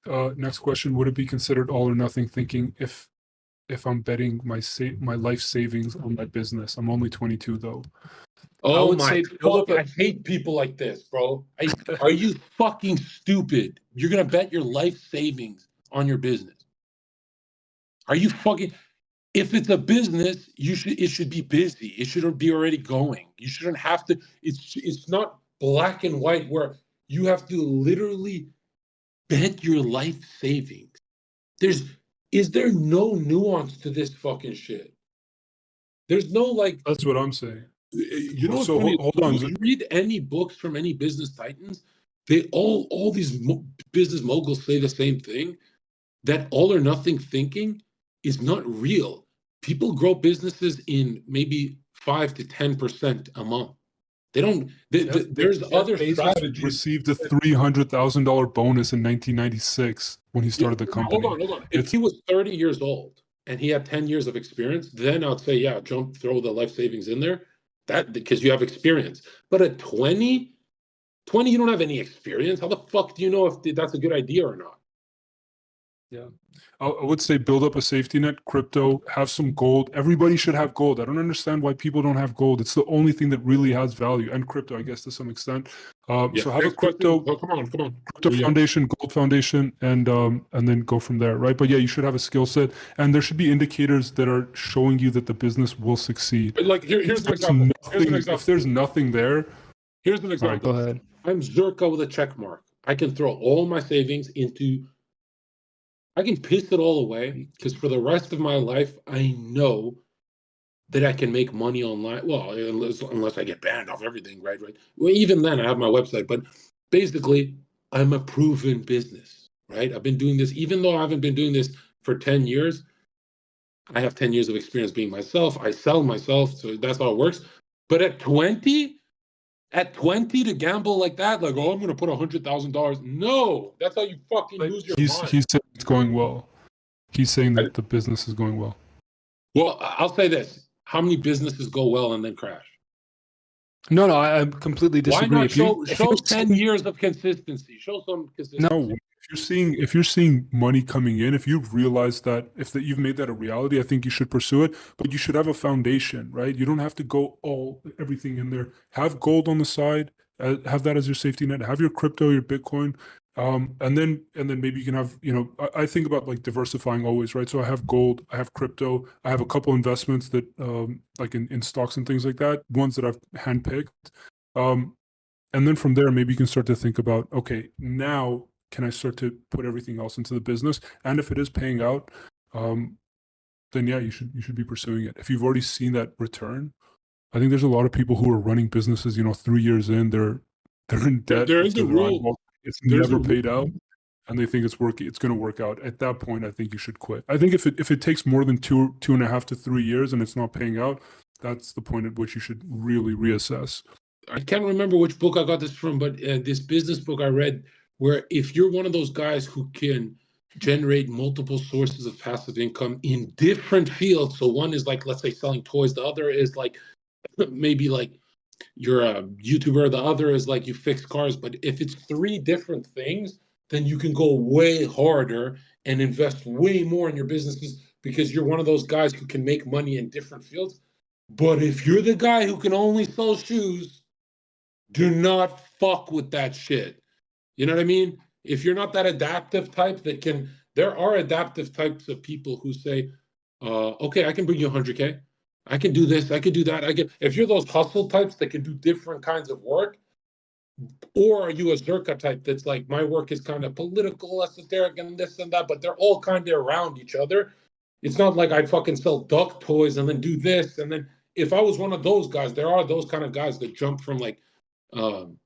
Next question: would it be considered all or nothing thinking if I'm betting my life savings on my business? I'm only 22 though. I Oh would my say build fuck! up a. I hate people like this, bro. Are you fucking stupid? You're gonna bet your life savings on your business? Are you fucking? If it's a business, it should be busy. It shouldn't be already going. You shouldn't have to. It's not black and white where you have to literally bet your life savings. Is there no nuance to this fucking shit? There's no like. That's what I'm saying. You know what's So funny? hold on. You read any books from any business titans, they all these business moguls say the same thing, that all or nothing thinking is not real. People grow businesses in maybe 5 to 10% a month. They don't. There's Jeff other Bezos strategies. received a $300,000 bonus in 1996 when he Yeah, started the hold company. on, hold on. If It's he was 30 years old and he had 10 years of experience, then I'd say, yeah, throw the life savings in there. That because you have experience. But at 20, you don't have any experience. How the fuck do you know if that's a good idea or not? Yeah. I would say build up a safety net, crypto, have some gold. Everybody should have gold. I don't understand why people don't have gold. It's the only thing that really has value, and crypto, I guess, to some extent. Yeah. So have a Next question. crypto Oh, come on. crypto Yeah. foundation, gold foundation, and then go from there, right? But yeah, you should have a skill set, and there should be indicators that are showing you that the business will succeed. Like here's an example. If there's nothing there, Here's an all right, go example. ahead. I'm zherka with a check mark. I can throw all my savings into. I can piss it all away because for the rest of my life, I know that I can make money online. Well, unless I get banned off everything, right? Right. Well, even then, I have my website, but basically, I'm a proven business, right? I've been doing this, even though I haven't been doing this for 10 years. I have 10 years of experience being myself. I sell myself, so that's how it works. But at 20 to gamble like that, like, oh, I'm going to put $100,000. No, that's how you fucking Like lose your mind. he's saying it's going well. He's saying that the business is going well. Well, I'll say this. How many businesses go well and then crash? No, I completely Why disagree. not If you show 10 years of consistency? Show some no, consistency. if you're seeing money coming in, if you've realized that you've made that a reality, I think you should pursue it. But you should have a foundation, right? You don't have to go everything in there. Have gold on the side. Have that as your safety net. Have your crypto, your Bitcoin, and then maybe you can have. I think about like diversifying always, right? So I have gold, I have crypto, I have a couple investments that like in stocks and things like that. Ones that I've handpicked. Um, and then from there, maybe you can start to think about, okay, now can I start to put everything else into the business? And if it is paying out, um, then yeah, you should be pursuing it. If you've already seen that return, I think there's a lot of people who are running businesses. 3 years in, they're in debt There up is a to their rule. eyeballs. It's There's a never paid out, and they think it's working. It's going to work out. At that point, I think you should quit. I think if it takes more than 2.5 to 3 years and it's not paying out, that's the point at which you should really reassess. I can't remember which book I got this from, but this business book I read, where if you're one of those guys who can generate multiple sources of passive income in different fields, so one is like, let's say, selling toys, the other is like maybe like you're a YouTuber, the other is like you fix cars. But if it's three different things, then you can go way harder and invest way more in your businesses because you're one of those guys who can make money in different fields. But if you're the guy who can only sell shoes, do not fuck with that shit. You know what I mean? If you're not that adaptive type there are adaptive types of people who say, okay, I can bring you 100K. I can do this. I can do that. If you're those hustle types that can do different kinds of work, or are you a zherka type that's like, my work is kind of political, esoteric, and this and that, but they're all kind of around each other. It's not like I fucking sell duck toys and then do this. And then if I was one of those guys, there are those kind of guys that jump from like um,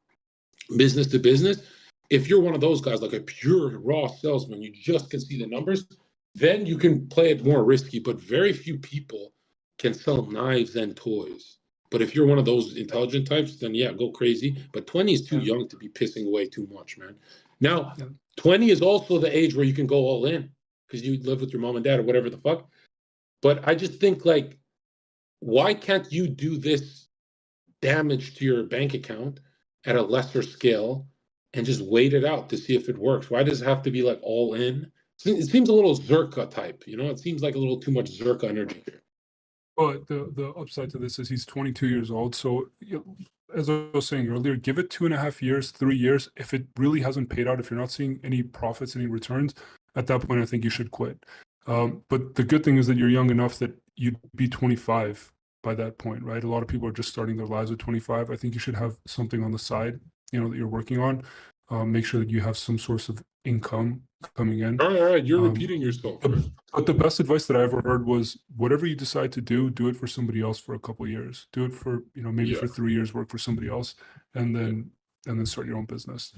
business to business. If you're one of those guys, like a pure raw salesman, you just can see the numbers, then you can play it more risky. But very few people can sell knives and toys. But if you're one of those intelligent types, then yeah, go crazy. But 20 is too young to be pissing away too much, man. Now, 20 is also the age where you can go all in because you live with your mom and dad or whatever the fuck. But I just think, like, why can't you do this damage to your bank account at a lesser scale and just wait it out to see if it works? Why does it have to be like all in? It seems a little zherka type, you know. It seems like a little too much zherka energy here. But the upside to this is he's 22 years old. So as I was saying earlier, give it 2.5 years, 3 years. If it really hasn't paid out, if you're not seeing any profits, any returns, at that point, I think you should quit. But the good thing is that you're young enough that you'd be 25 by that point, right? A lot of people are just starting their lives at 25. I think you should have something on the side, that you're working on. Make sure that you have some source of income coming in. All right, you're Um, repeating yourself. but the best advice that I ever heard was whatever you decide to do it for somebody else for a couple of years. Do it for, maybe Yeah. for 3 years, work for somebody else, and Yeah. then start your own business.